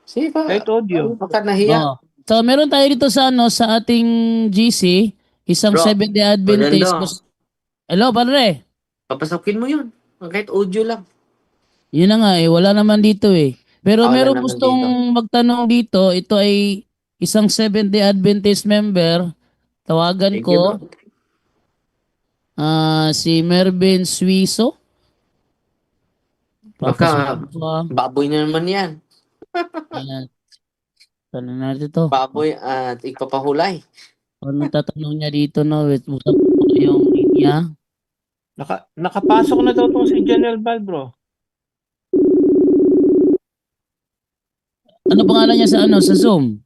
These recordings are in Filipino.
Sige Kahit ka. audio. Baka nahiya. Oh. So meron tayo dito sa sa ating GC, isang Bro, Seventh-day Adventist. Fernando, Hello, padre. papasokin mo yun. Kahit audio lang. Yun na nga wala naman dito eh. Pero Wala meron naman dito. gustong magtanong dito, ito ay isang Seventh-day Adventist member. Tawagan Sige bro. ko si Mervin Suiso. Baka Papasokin ko. baboy na naman yan. Ayan, tanong natin to. Baboy at ipapahulay. Anong tatanong niya dito, no? Wait, usap ko yung linya. Nakapasok na daw tong si Janelle Val, bro. Ano pangalan niya sa sa Zoom?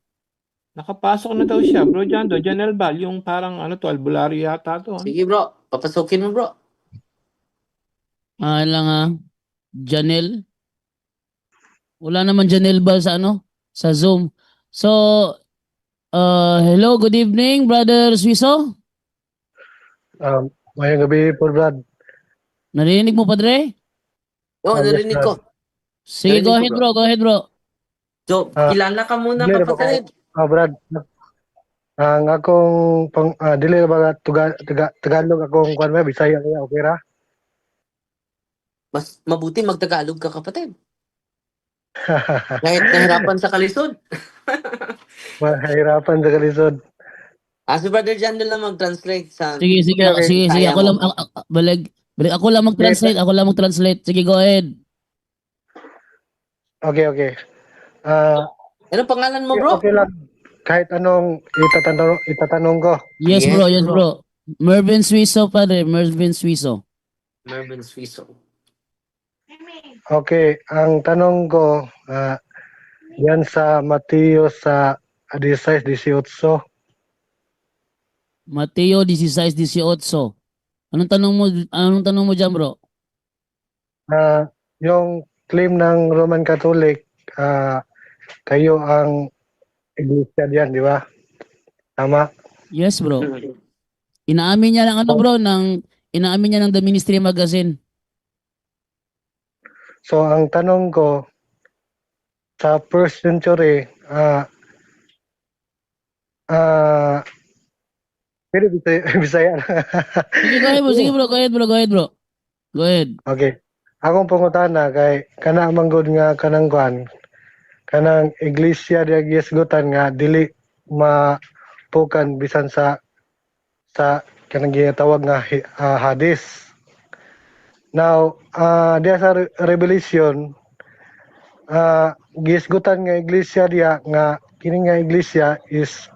Nakapasok na daw siya, bro. Jando, Janelle Val, yung parang to, albularyo yata to. Sige bro, papasokin mo bro. Lang Janelle. Wala naman Janelle Bal sa sa Zoom. So, hello, good evening, Brother Suiso. Ngayong gabi po, Brad. Narinig mo, Padre? Oo, Yes, narinig Brad. ko. Sige, Narinig ko bro. go ahead, bro. So, kilala ka muna Dili kapatid. Brad. Ang akong dili ba Tagalog akong kuan ba Bisaya kaya okay ra? Mas mabuti magtagalog ka kapatid. Kahit nahirapan sa kalisod. Mahirapan sa kalisod. Si Brother John na lang mag-translate sa Sige, Okay. sige. kaya Ako lang, mo. balik. Ako lang mag-translate. Ako lang mag-translate. Sige, go ahead. Okay. Ah, Ano pangalan mo bro? okay lang. Kahit anong itatanong ko. Yes, Yes, bro. Yes, bro. bro. Mervin Suiso, Padre. Mervin Suiso. Mervin Suiso. Okay, ang tanong ko yan sa Mateo sa 16:18. Mateo 16:18. Anong tanong mo diyan, bro? Yung claim ng Roman Catholic, kayo ang iglesia diyan, di ba? Tama? Yes, bro. Inaamin niya ng inaamin niya ng The Ministry Magazine. So, ang tanong ko, sa first century, pero Bisaya. Sige, go ahead, bro. Sige, bro. Go ahead, bro. Go ahead, bro. Go ahead. Okay. Akong pangutana kay kana manggod nga kanang kuan, kanang iglesia diya gisgutan nga dili mapukan bisan sa kanang gitawag nga hadis. Now, diya sa Revelation, gisgutan nga iglesia diya nga kini nga iglesia is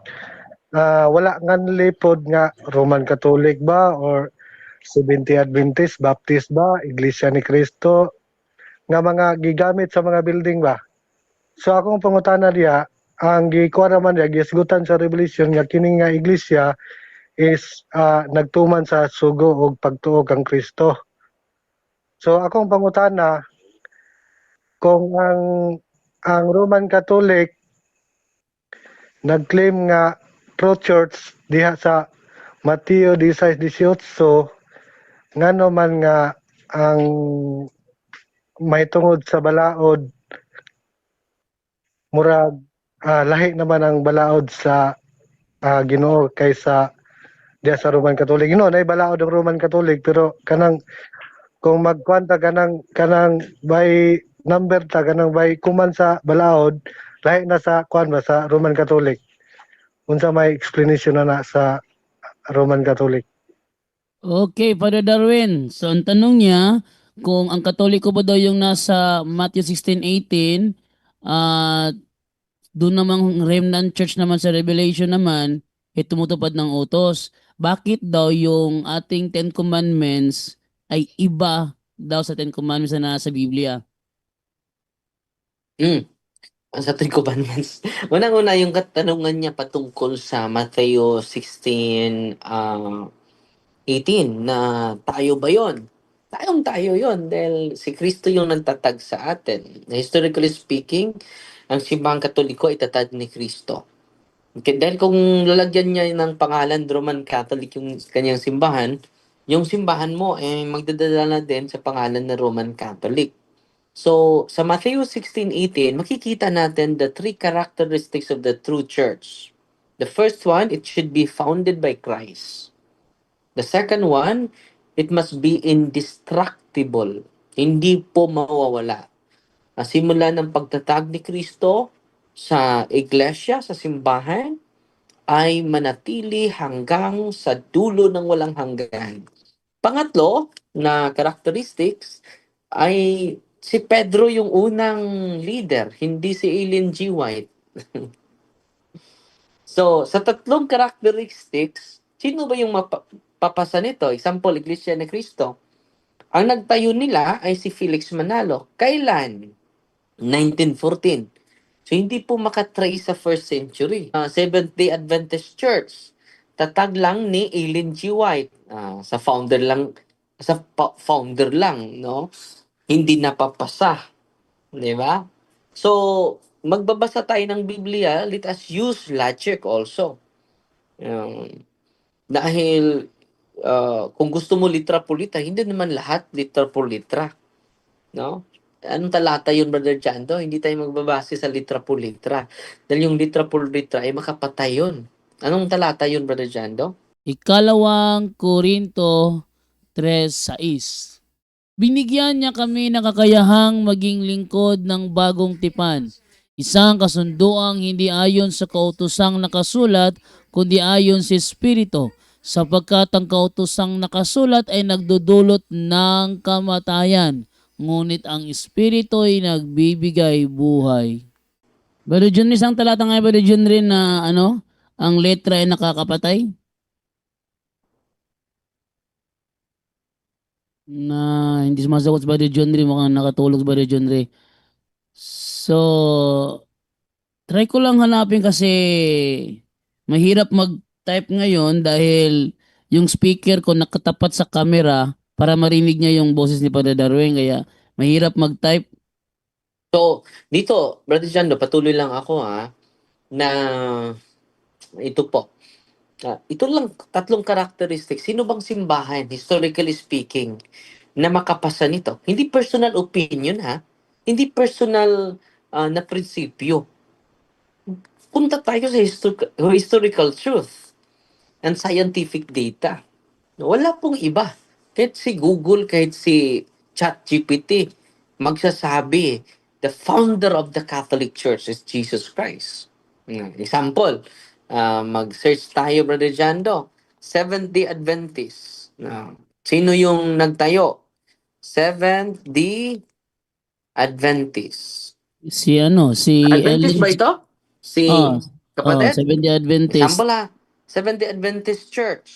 wala nga lipod nga Roman Catholic ba or Seventh-day Adventist, Baptist ba, Iglesia ni Cristo, nga mga gigamit sa mga building ba. So akong pangutana diya, ang gikuha naman diya, gisgutan sa Revelation nga kini nga iglesia is nagtuman sa sugo o pagtuo kang Kristo. So akong pangutana, kung ang Roman Catholic nag-claim nga pro-church diha sa Mateo 16:18, ngano man nga ang may tungod sa balaod murag lahi naman ang balaod sa Ginoo kaysa diya sa Roman Catholic. Nay balaod ang Roman Catholic pero kanang kung magkwanta kanang by number ta kanang by kuman sa balaod lahi na sa kuan ba sa Roman Catholic. Unsa may explanation na sa Roman Catholic? Okay, Father Darwin. So, ang tanong niya, kung ang Katoliko ba daw yung nasa Matthew 16:18, doon namang remnant church naman sa Revelation naman, tumutupad ng utos. Bakit daw yung ating Ten Commandments ay iba daw sa Ten Commandments na nasa Biblia? Sa Ten Commandments. Unang-una yung katanungan niya patungkol sa Mateo 16:18 na tayo ba yon? Tayo yon dahil si Kristo yung nagtatag sa atin. Historically speaking, ang simbahang Katoliko ay tatag ni Kristo. Okay, dahil kung lalagyan niya ng pangalan Roman Catholic yung kanyang simbahan, yung simbahan mo ay magdadala na din sa pangalan na Roman Catholic. So, sa Matthew 16:18, makikita natin the three characteristics of the true church. The first one, it should be founded by Christ. The second one, it must be indestructible. Hindi po mawawala. Simula ng pagtatag ni Kristo sa iglesia, sa simbahan, ay manatili hanggang sa dulo ng walang hanggan. Pangatlo na characteristics ay si Pedro yung unang leader, hindi si Ellen G. White. So, sa tatlong characteristics, sino ba yung mapapasa nito? Example, Iglesia ni Cristo. Ang nagtayo nila ay si Felix Manalo. Kailan? 1914. So, hindi po makatrace sa first century. Seventh-day Adventist Church. Tatag lang ni Ellen G. White. Sa founder lang, no? Hindi napapasa. Di ba? So, magbabasa tayo ng Biblia, let us use logic also. Dahil kung gusto mo litra po litra, hindi naman lahat litra po litra. No? Anong talata yun, Brother Jando? Hindi tayo magbabase sa litra po litra. Dahil yung litra po litra ay makapatay yun. Anong talata yun, Brother Jando? Ikalawang Korinto 3:6. Binigyan niya kami ng kakayahang maging lingkod ng bagong tipan. Isang kasunduang hindi ayon sa kautosang nakasulat, kundi ayon sa Espiritu, sapagkat ang kautosang nakasulat ay nagdudulot ng kamatayan, ngunit ang Espiritu ay nagbibigay buhay. Brother John, isang talata nga, Brother John rin na ang letra ay nakakapatay? Na hindi sumasagot sa Brother John Ray, mukhang nakatulog sa Brother John Ray. So, try ko lang hanapin kasi mahirap mag-type ngayon dahil yung speaker ko nakatapat sa camera para marinig niya yung boses ni Padre Darwin, kaya mahirap mag-type. So, dito, Brother Jando, patuloy lang ako na ito po. Ito lang, tatlong characteristics. Sino bang simbahan, historically speaking, na makapasa nito? Hindi personal opinion, Hindi personal na prinsipyo. Punta tayo sa historical truth and scientific data. Wala pong iba. Kahit si Google, kahit si ChatGPT, magsasabi, the founder of the Catholic Church is Jesus Christ. Example, mag-search tayo, Brother Jando. Seventh-day Adventist. Sino yung nagtayo? Seventh-day Adventist. Si Adventist ba ito? Si kapatid? Seventh-day Adventist. Example Seventh-day Adventist Church.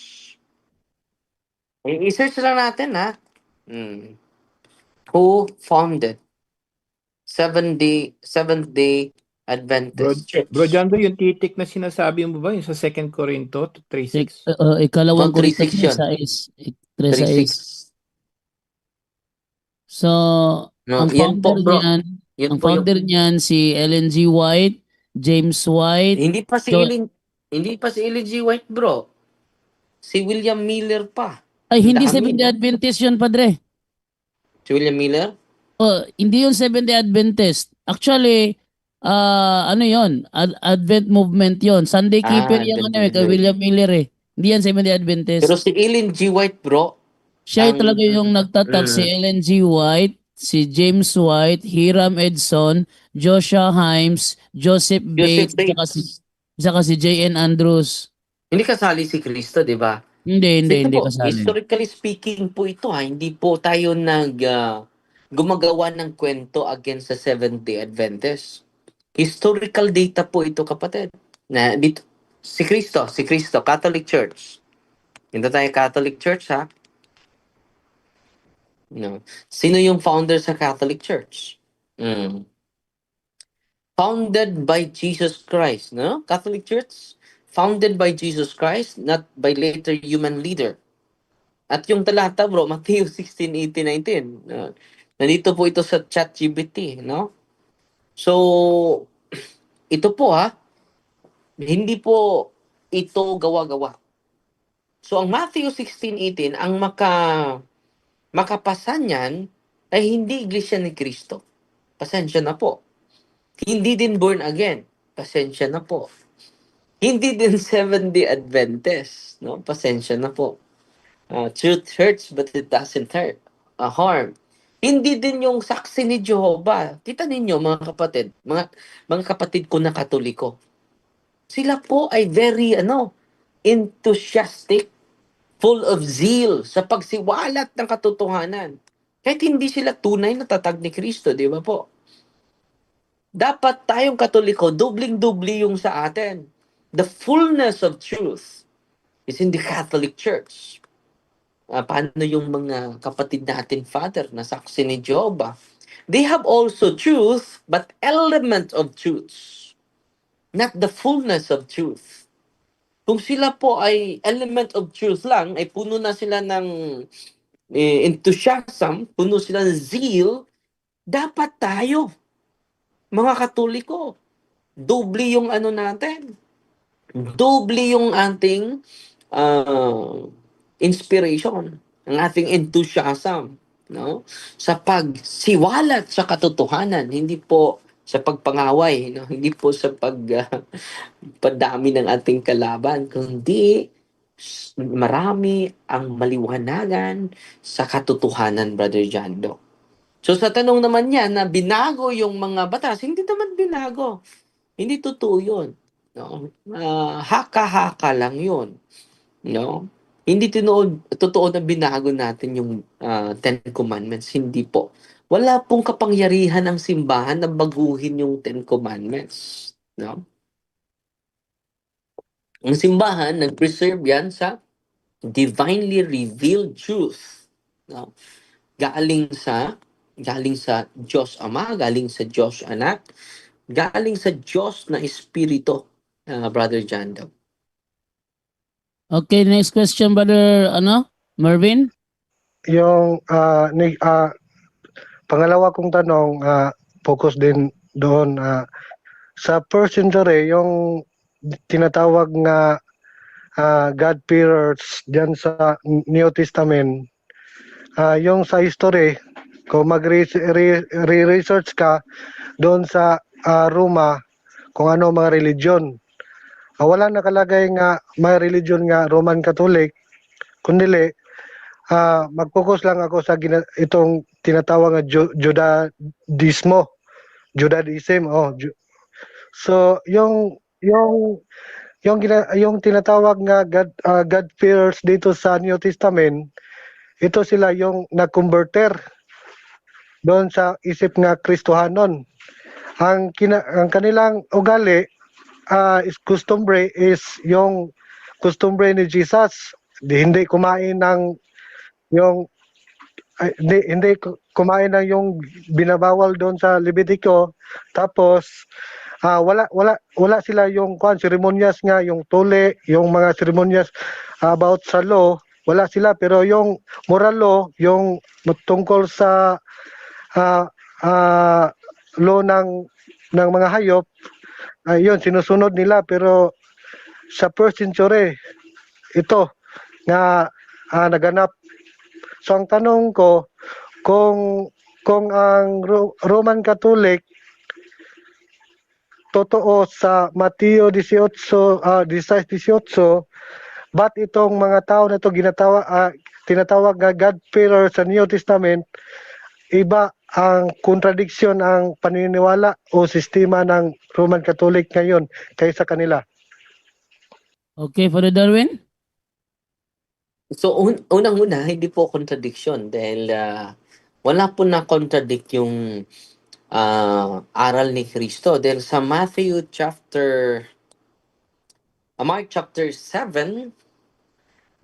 I-search lang natin Who founded Seventh-day Adventist Church? Bro Jando, yung titik na sinasabi mo ba yung sa 2 Corinto 3:6? Ikalawang Korinto 3:6 yun. 3:6. 3:6. So, ang yan po, founder bro. niyan, Yan ang po yung, founder niyan si Ellen G. White, James White. hindi pa si Jo- Ellen G. White, bro. Si William Miller pa. Ay, hindi Dami, Seventh-day no? Adventist yun, Padre. Si William Miller? Hindi yun Seventh-day Adventist. Actually, yun? Advent movement yun. Sunday Keeper yung Advent kay movement. William Miller eh. Hindi yan Seventh-day Adventist. Pero si Ellen G. White, bro, Siya ang- talaga yung nagtatag, si Ellen G. White, si James White, Hiram Edson, Joshua Himes, Joseph Bates, saka si J.N. Andrews. Hindi kasali si Cristo, di ba? Hindi Ito po, kasali. historically speaking po ito hindi po tayo gumagawa ng kwento against sa Seventh-day Adventist. Historical data po ito, kapatid. Na dito, si Cristo, Catholic Church. Dito tayo Catholic Church, No. Sino yung founder sa Catholic Church? Founded by Jesus Christ, no? Catholic Church, founded by Jesus Christ, not by later human leader. At yung talata, bro, Matthew 16:18-19. Nandito po ito sa ChatGPT, no? So, ito po hindi po ito gawa-gawa. So, ang Matthew 16:18, ang makapasa niyan ay hindi Iglesia ni Cristo. pasensya na po. Hindi din born again, pasensya na po. Hindi din Seventh-day Adventist, no? Pasensya na po. Truth hurts but it doesn't hurt. Harm. Hindi din yung saksi ni Jehovah. Kita ninyo mga kapatid, mga kapatid ko na Katoliko. Sila po ay very enthusiastic, full of zeal sa pagsiwalat ng katotohanan. Kahit hindi sila tunay na tatag ni Kristo, di ba po? Dapat tayong Katoliko, dubling-dubli yung sa atin. The fullness of truth is in the Catholic Church. Paano yung mga kapatid natin, Father, na saksi ni Jehovah? They have also truth, but element of truths. Not the fullness of truth. Kung sila po ay element of truth lang, ay puno na sila ng enthusiasm, puno sila ng zeal, dapat tayo, mga Katoliko, doble yung natin. Doble yung ating inspiration, ang ating enthusiasm, no? Sa pagsiwalat sa katotohanan, hindi po sa pagpangaway, no? Hindi po sa padami ng ating kalaban, kundi marami ang maliwanagan sa katotohanan, Brother Jando. So sa tanong naman niya na binago yung mga batas, hindi naman binago. Hindi totoo yun. No? Haka-haka lang yun. No? Hindi totoo na binago natin yung Ten Commandments. Hindi po. Wala pong kapangyarihan ng simbahan na baguhin yung Ten Commandments. No? Ang simbahan, nag-preserve yan sa divinely revealed truth. No? Galing sa Diyos Ama, galing sa Diyos Anak, galing sa Diyos na Espiritu, Brother Jando. Okay, next question, Brother Marvin. Yung pangalawa kong tanong, focus din doon sa first century, yung tinatawag nga God-fearers diyan sa New Testament, yung sa history, kung mag-research ka doon sa Roma, kung ano mga religion, wala nakalagay nga may religion nga Roman Catholic, kundi mag-focus lang ako sa itong tinatawag nga Judaism. So yung tinatawag nga God-fearers dito sa New Testament, ito sila yung nag-converter doon sa isip nga Kristohanon. Ang kanilang ugali customary is yung customary ni Jesus. Hindi kumain ng hindi kumain ng yung binabawal doon sa Levitico. Tapos wala sila yung seremonyas nga, yung tuli, yung mga seremonyas about sa law, wala sila. Pero yung moral law, yung tungkol sa law ng mga hayop, yun sinusunod nila. Pero sa first century, ito nga naganap. So ang tanong ko, kung ang Roman Catholic totoo sa Mateo 16:18, ba't itong mga tao na ito tinatawag nga God-fearer sa New Testament, iba ang contradiction ang paniniwala o sistema ng Roman Catholic ngayon kaysa kanila? Okay, Father Darwin. So, unang-una, hindi po contradiction dahil wala po na contradict yung aral ni Kristo. Dahil sa Mark chapter 7,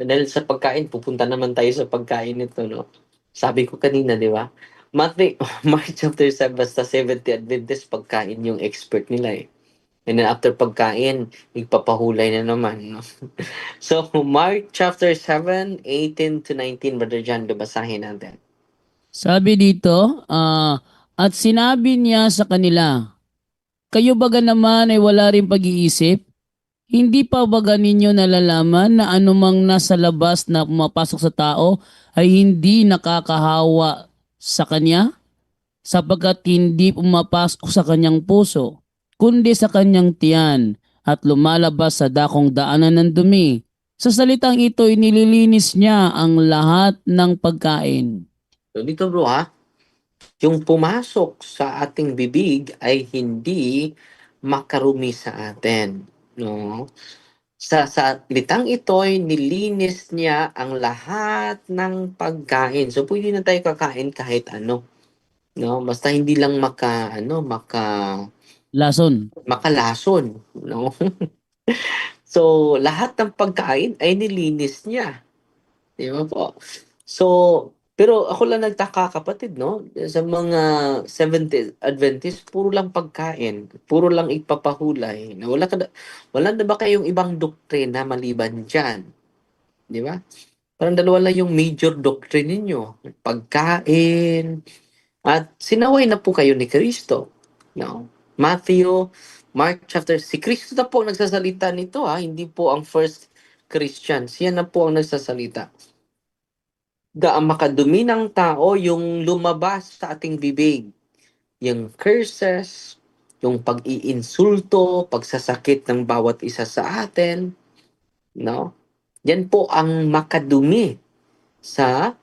dahil sa pagkain, pupunta naman tayo sa pagkain nito, no? Sabi ko kanina, di ba? Mark chapter 7, basta Seventh-day Adventist, pagkain yung expert nila eh. And then after pagkain, ipapahulay na naman. No? So, Mark chapter 7, 18 to 19, Brother John, basahin natin. Sabi dito, at sinabi niya sa kanila, kayo baga naman ay wala rin pag-iisip? Hindi pa baga ninyo nalalaman na anumang nasa labas na pumapasok sa tao ay hindi nakakahawa sa kanya? sapagkat hindi pumapasok sa kanyang puso, kundi sa kanyang tiyan at lumalabas sa dakong daanan ng dumi. Sa salitang ito, inililinis niya ang lahat ng pagkain. So dito bro ha, yung pumasok sa ating bibig ay hindi makarumi sa atin. No? Sa salitang ito ay nilinis niya ang lahat ng pagkain. So pwede na tayo kakain kahit ano. No? Basta hindi lang Lason. makalason. No? So lahat ng pagkain ay nilinis niya. Di ba po? So, pero ako lang nagtaka kapatid, no? Sa mga Seventh Adventist, puro lang pagkain, puro lang ipapahulay. Na wala na ba kayong ibang doktrina maliban diyan? Di ba? Parang dalawa lang yung major doctrine ninyo. Pagkain, at sinaway na po kayo ni Kristo. No? Matthew, Mark chapter, si Kristo na po ang nagsasalita nito ha, hindi po ang first Christians. Yan na po ang nagsasalita. Ang makadumi ng tao yung lumabas sa ating bibig. Yung curses, yung pag-iinsulto, pagsasakit ng bawat isa sa atin, no? Yan po ang makadumi sa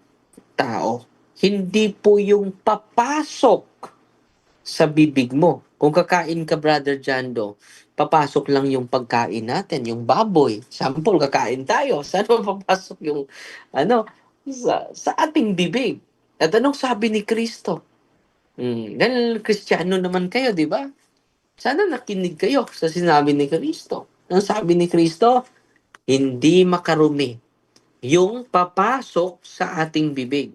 tao. Hindi po yung papasok sa bibig mo. Kung kakain ka, Brother Jando, papasok lang yung pagkain natin, yung baboy. Sample, kakain tayo. Saan papasok yung, ano, sa ating bibig? At anong sabi ni Kristo? Dahil Kristiyano naman kayo, di ba? Sana nakinig kayo sa sinabi ni Kristo. Ang sabi ni Kristo, hindi makarumi yung papasok sa ating bibig.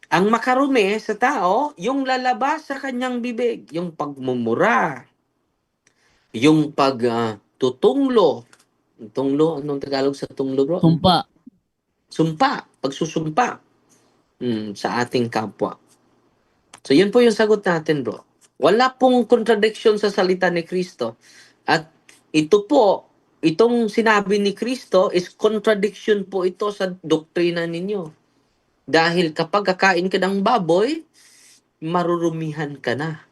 Ang makarumi sa tao, yung lalabas sa kanyang bibig, yung pagmumura, yung pagtutunglo. Tunglo, anong Tagalog sa tunglo, bro? Sumpa. Sumpa, pagsusumpa sa ating kapwa. So, yun po yung sagot natin, bro. Wala pong contradiction sa salita ni Kristo. At ito po, itong sinabi ni Kristo is contradiction po ito sa doktrina ninyo. Dahil kapag kakain ka ng baboy, marurumihan ka na.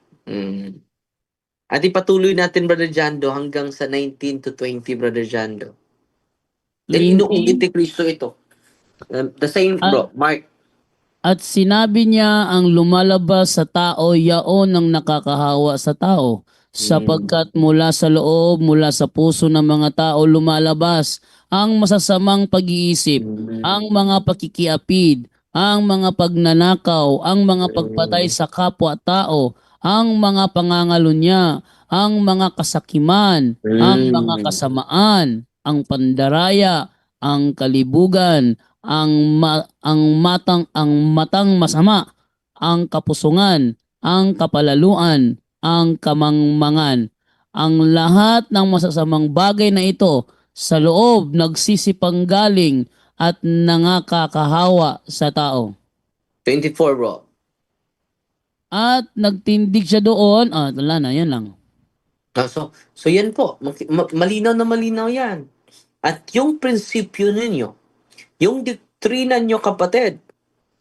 At ipatuloy natin, Brother Jando, hanggang sa 19 to 20, Brother Jando. Then inuulit ni Kristo ito. The same, bro. Mark. At sinabi niya ang lumalabas sa tao, yaon ang nakakahawa sa tao. Sapagkat mula sa loob, mula sa puso ng mga tao lumalabas ang masasamang pag-iisip, ang mga pakikiapid, ang mga pagnanakaw, ang mga pagpatay sa kapwa-tao, ang mga pangangalunya, ang mga kasakiman, ang mga kasamaan, ang pandaraya, ang kalibugan, ang matang masama, ang kapusungan, ang kapalaluan, ang kamangmangan. Ang lahat ng masasamang bagay na ito sa loob nagsisipanggaling at nangakakahawa sa tao. 24, bro. At nagtindig siya doon, wala na, yan lang. So yan po. Malinaw na malinaw yan. At yung prinsipyo ninyo, yung doktrina nyo, kapatid,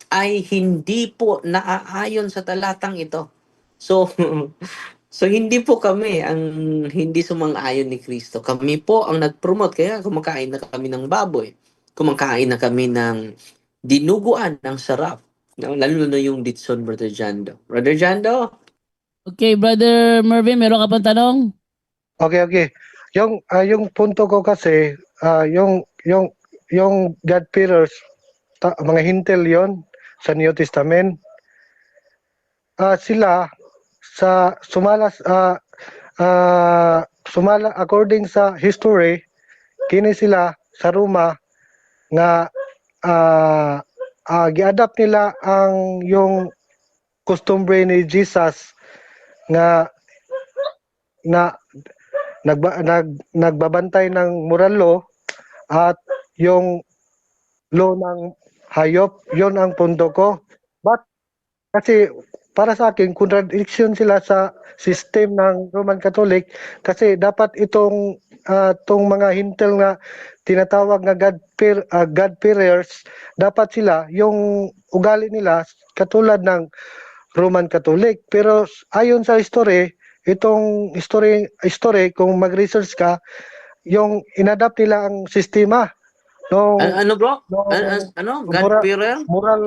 ay hindi po naaayon sa talatang ito. So, so hindi po kami ang hindi sumang-ayon ni Kristo. Kami po ang nag-promote. Kaya kumakain na kami ng baboy. Kumakain na kami ng dinuguan ng sarap. No? Lalo na yung ditson, Brother Jando. Brother Jando? Okay, Brother Mervin, meron ka pang tanong? Okay. Yung punto ko kasi, yung God-fearers, mga hintel yon sa New Testament, sila sa sumala according sa history, kini sila sa Roma nga gi-adapt nila ang yung customary ni Jesus nga nagbabantay ng moral law at yung law ng hayop. Yon ang punto ko. But kasi para sa akin, contradiction sila sa system ng Roman Catholic kasi dapat itong mga hintel nga tinatawag na God-fearers, dapat sila, yung ugali nila katulad ng Roman Catholic. Pero ayon sa history, itong history kung mag-research ka, yung inadapt nila ang sistema nung Ano bro? nung Ano? moral God-fearer? moral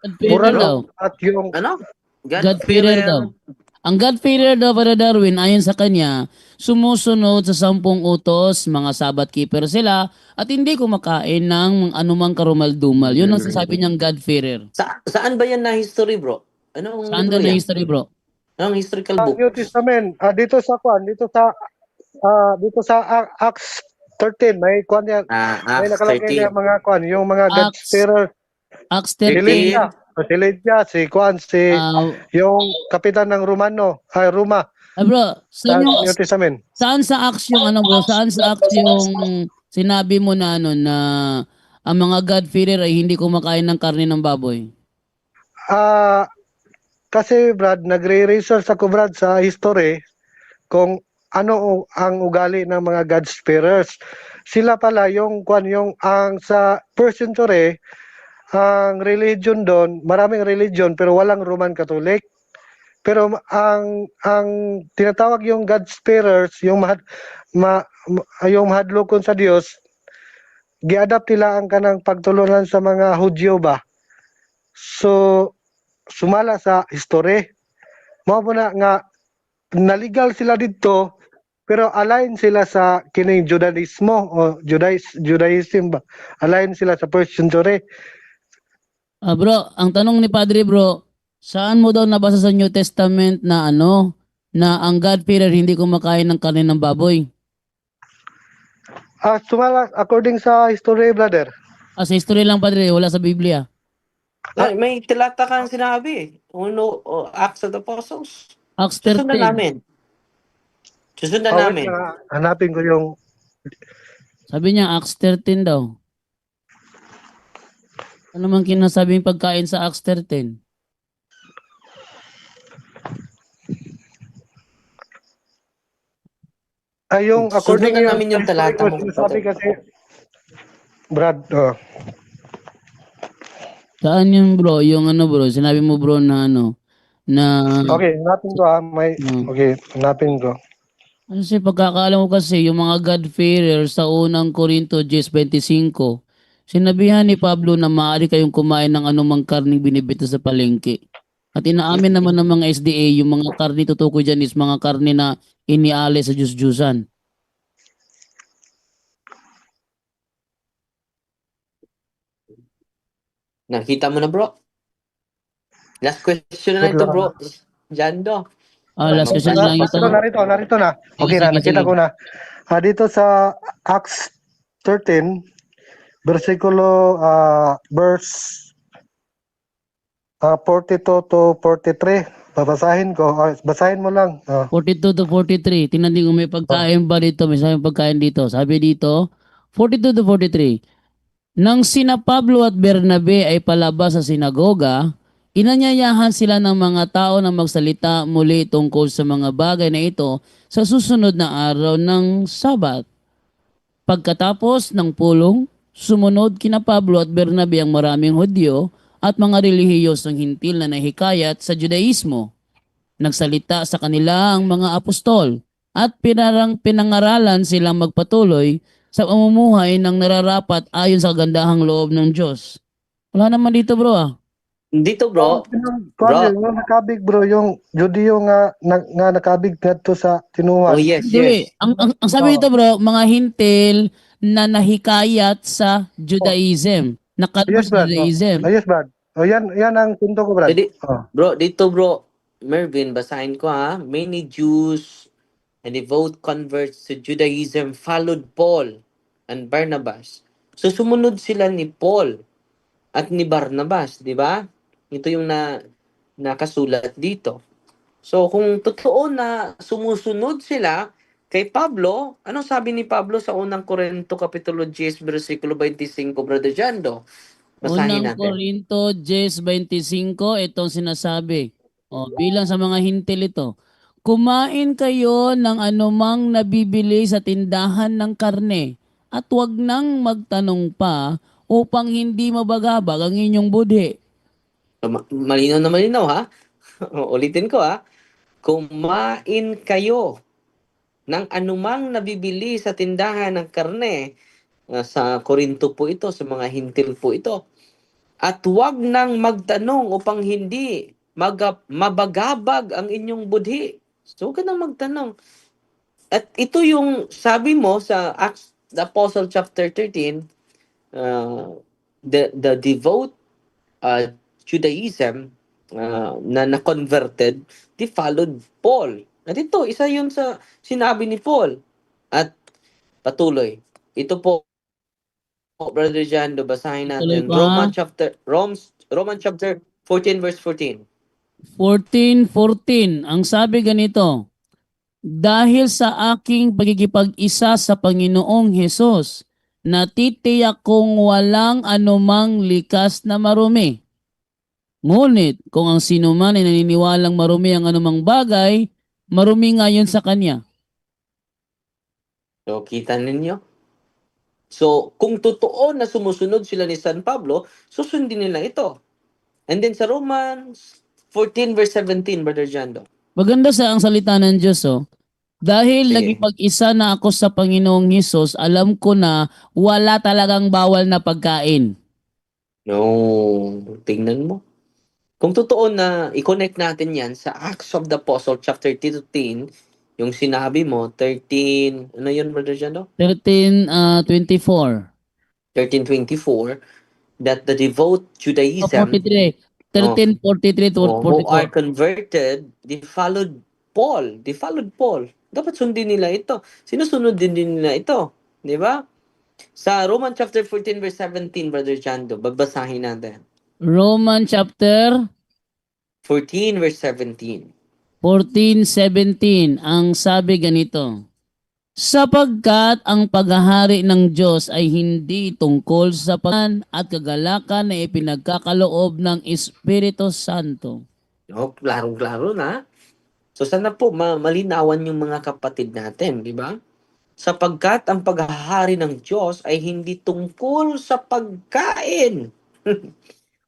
God-fearer daw. at yung Ano? God-fearer daw. God-fearer. Ang God-fearer daw para Darwin, ayon sa kanya, sumusunod sa 10 utos, mga Sabbath keeper sila, at hindi kumakain ng anumang karumal-dumal. Yun ang sasabi niyang God-fearer. Saan ba yan na history bro? Anong Saan libro daw na yan? history, bro? Anong historical book? New Testament dito sa kwan dito sa Acts 13 may kwan yan, may Acts nakalagay 13. na mga kwan yung mga Acts, God-fearer. Acts Si 13, Lydia, si Lydia, si Kwan, si ah, yung kapitan ng Roma bro, sa saan, New Testament. saan sa Acts yung ano, bro? Saan sa Acts yung sinabi mo na ano, na ang mga God-fearer ay hindi kumakain ng karne ng baboy? Ah, kasi Brad, nagre-research ako Brad sa history kung ano ang ugali ng mga God-fearers. Sila pala yung kwan yung ang sa first century ang religion doon, maraming religion pero walang Roman Catholic. Pero ang tinatawag yung God-fearers, yung mahadlokon sa Dios, giadapt nila ang kanang pagtulunan sa mga Hudyo ba. So sumala sa history. Mao po na nga naligal sila dito pero align sila sa kining Judaismo o Judaism ba. Align sila sa first century. Bro, ang tanong ni Padre, bro, saan mo daw nabasa sa New Testament na ano, na ang God-fearer hindi kumakain ng karne ng baboy? Sumala according sa history brother. Sa history lang, Padre, wala sa Biblia. May tilata kang sinabi. Acts of the Apostles. Acts Susundan 13. namin. Susundan Wait namin. lang, hanapin ko yung Sabi niya, Acts 13 daw. Ano man kinasabing pagkain sa Acts 13? yung according Susundan yung namin yung history talata ko mo. sinasabi kasi Brad, Saan yun, bro? Yung ano, bro? Sinabi mo, bro, na ano, na, okay, hanapin ko okay, hanapin ko. kasi pagkakaalam ko kasi, yung mga God-fearer sa unang Korinto 10:25, sinabihan ni Pablo na maaari kayong kumain ng anumang karning binibenta sa palengke. At inaamin naman ng mga SDA, yung mga karne tutukoy dyan is mga karne na iniale sa Diyos-Diyusan. Nakita mo na bro? Last question na Wait ito lang. bro. Jando. Last question lang ito. Narito na. Okay Sige, na, nakita sige. ko na. Dito sa Acts 13, versikulo, verse 42 to 43. Babasahin ko. Basahin mo lang. 42 to 43. Tingnan din kung may pagkain ba dito. May sabi pagkain dito. Sabi dito, 42 to 43. Nang sina Pablo at Bernabe ay palabas sa sinagoga, inanyayahan sila ng mga tao na magsalita muli tungkol sa mga bagay na ito sa susunod na araw ng Sabat. Pagkatapos ng pulong, sumunod kina Pablo at Bernabe ang maraming Hudyo at mga relihiyosong hintil na nahikayat sa Judaismo. Nagsalita sa kanila ang mga apostol at pinangaralan silang magpatuloy sa pamumuhay ng nararapat ayon sa kagandahang loob ng Diyos. Wala naman dito, bro. Dito bro. Yung nakabig bro, yung Judio nga nakabig ngadto sa tinuhan. Oh yes, Hindi, yes. ang sabi dito, bro, mga hintil na nahikayat sa Judaism. Nakalabas sa Brad. Judaism. Yes, Brad. Yan ang punto ko, Brad. Bro, dito bro. Mervin, basahin ko ha. Many Jews and devout converts to Judaism followed Paul and Barnabas. So sumunod sila ni Paul at ni Barnabas, di ba? Ito yung nakasulat dito. So kung totoo na sumusunod sila kay Pablo, anong sabi ni Pablo sa unang Korinto kapitulo 10 versikulo 25, Brother Jando? Basahin Unang natin. Korinto 10:25, itong sinasabi. Bilang sa mga hintil ito. Kumain kayo ng anumang nabibili sa tindahan ng karne at huwag nang magtanong pa upang hindi mabagabag ang inyong budhi. So, malinaw na malinaw ha. Ulitin ko kumain kayo ng anumang nabibili sa tindahan ng karne. Sa Korinto po ito, sa mga hintil po ito. At huwag nang magtanong upang hindi mabagabag ang inyong budhi. So, huwag ka nang magtanong. At ito yung sabi mo sa Acts the Apostle chapter 13, the devout Judaism na converted, they followed Paul. At ito, isa yun sa sinabi ni Paul. At patuloy. Ito po, Brother Jando, basahin Tuloy natin. ko ha. Roman chapter 14 verse 14. 14:14. Ang sabi ganito, dahil sa aking pagkikipag-isa sa Panginoong Hesus, natitiyak kong walang anumang likas na marumi. Ngunit kung ang sino man ay naniniwalang marumi ang anumang bagay, marumi nga yun sa kanya. So, kita ninyo? So, kung totoo na sumusunod sila ni San Pablo, susundin nila ito. And then sa Romans 14 verse 17, Brother Jando. Maganda sa ang salita ng Diyos, oh. Dahil Sige. nagipag-isa na ako sa Panginoong Hesus, alam ko na wala talagang bawal na pagkain. No, tingnan mo. Kung totoo na i-connect natin yan sa Acts of the Apostle chapter 13, yung sinabi mo, 13, ano yun, Brother Jando? 13:24. 13:24, that the devout Judaism 43. 13:43 to who are 44. converted, they followed Paul. They followed Paul. Dapat sundin nila ito. Sinusunod din nila ito. Di ba? Sa Roman chapter 14 verse 17, Brother Jando, babasahin natin. Roman chapter 14 verse 17. 14:17. Ang sabi ganito, sapagkat ang paghahari ng Diyos ay hindi tungkol sa pagkain at kagalakan na ipinagkakaloob ng Espiritu Santo. No, klarong-klaro na. So sana po malinawan yung mga kapatid natin, di ba? Sapagkat ang paghahari ng Diyos ay hindi tungkol sa pagkain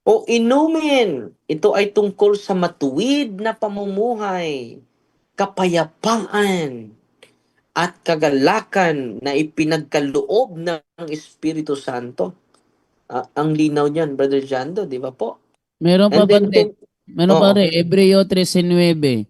o inumin. Ito ay tungkol sa matuwid na pamumuhay, kapayapaan, at kagalakan na ipinagkaloob ng Espiritu Santo. Ang linaw niyan, Brother Jando, di ba po? Meron pa And then, meron pa Oo. rin, Hebreo 13:9.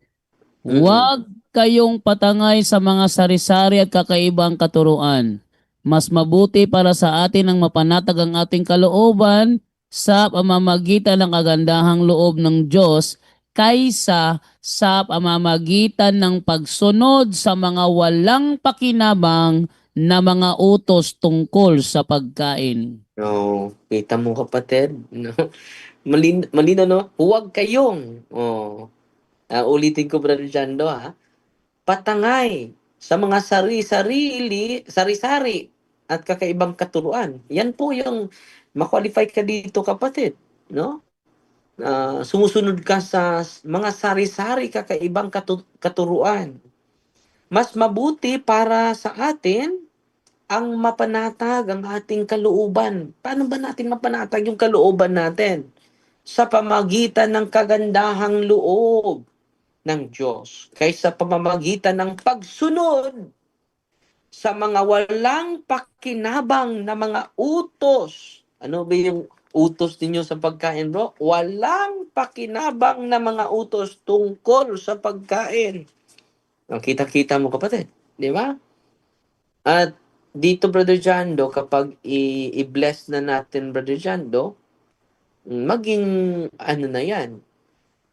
Huwag kayong patangay sa mga sari-sari at kakaibang katuruan. Mas mabuti para sa atin ang mapanatag ang ating kalooban sa pamamagitan ng kagandahang loob ng Diyos kaysa sa pamamagitan ng pagsunod sa mga walang pakinabang na mga utos tungkol sa pagkain. No, kita mo kapatid, no? Malino, no? Huwag kayong, ulitin ko, Brother Jando, patangay sa mga sari-sari at kakaibang katuruan. Yan po yung ma-qualify ka dito, kapatid, no? Sumusunod ka sa mga sari-sari kakaibang katuruan. Mas mabuti para sa atin ang mapanatag ang ating kalooban. Paano ba natin mapanatag yung kalooban natin? Sa pamagitan ng kagandahang loob ng Diyos, kaysa pamamagitan ng pagsunod sa mga walang pakinabang na mga utos. Ano ba yung utos ninyo sa pagkain, bro? Walang pakinabang na mga utos tungkol sa pagkain. Kita-kita mo, kapatid. Di ba? At dito, Brother Jando, kapag i-bless na natin, Brother Jando, maging ano na yan.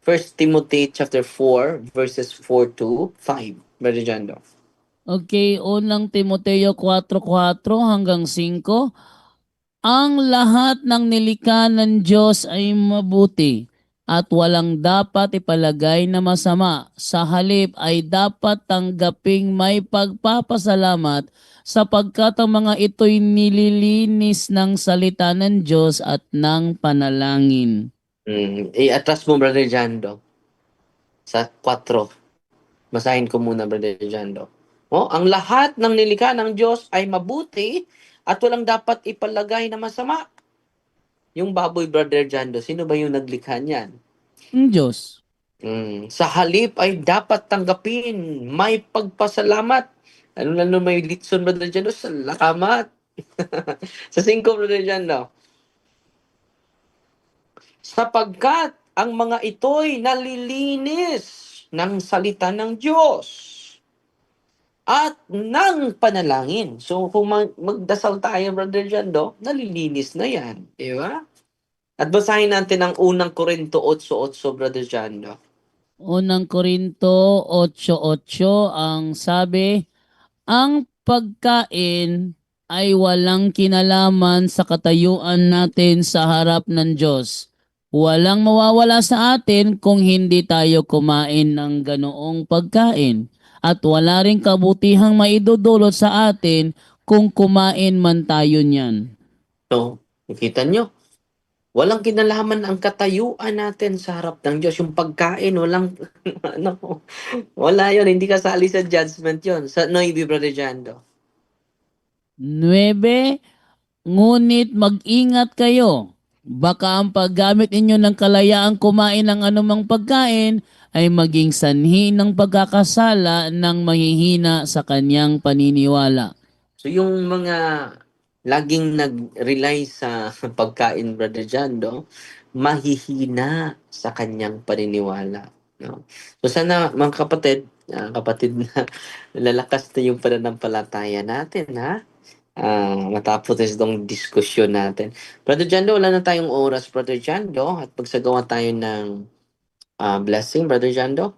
1 Timothy chapter 4 verses 4 to 5, Brother Jando. Okay, unang Timoteo 4:4 hanggang 5. Ang lahat ng nilikha ng Diyos ay mabuti at walang dapat ipalagay na masama. Sa halip ay dapat tanggaping may pagpapasalamat sapagkat ang mga ito'y nililinis ng salita ng Diyos at ng panalangin. I-atras mo, Brother Jando. Sa 4. Basahin ko muna, Brother Jando. Ang lahat ng nilikha ng Diyos ay mabuti at walang dapat ipalagay na masama. Yung baboy, Brother Jando, sino ba yung naglikha niyan? Ang Diyos. Sa halip ay dapat tanggapin, may pagpasalamat. Ano na naman may litson, Brother Jando? Salamat. Sa 5, Brother Jando. Sapagkat ang mga ito'y nalilinis ng salita ng Diyos at ng panalangin. So, kung magdasal tayo, Brother Jando, nalilinis na yan. Di ba? At basahin natin ang unang Korinto 8:8, Brother Jando. Unang Korinto 8:8 ang sabi, ang pagkain ay walang kinalaman sa katayuan natin sa harap ng Diyos. Walang mawawala sa atin kung hindi tayo kumain ng ganoong pagkain. At wala ring kabutihang maidudulot sa atin kung kumain man tayo niyan. So, nakita nyo? Walang kinalaman ang katayuan natin sa harap ng Diyos. Yung pagkain, walang, ano, wala yon, hindi kasali sa judgment yon. Sa Noibi, Brother Jando. 9. Ngunit mag-ingat kayo. Baka ang paggamit ninyo ng kalayaang kumain ng anumang pagkain ay maging sanhi ng pagkakasala ng mahihina sa kanyang paniniwala. So, yung mga laging nag-rely sa pagkain, Brother Jando, mahihina sa kanyang paniniwala. No? So, sana, mga kapatid na lalakas na yung pananampalataya natin, ha? Matapos itong diskusyon natin. Brother Jando, wala na tayong oras, Brother Jando, at pagsagawa tayo ng blessing, Brother Jando.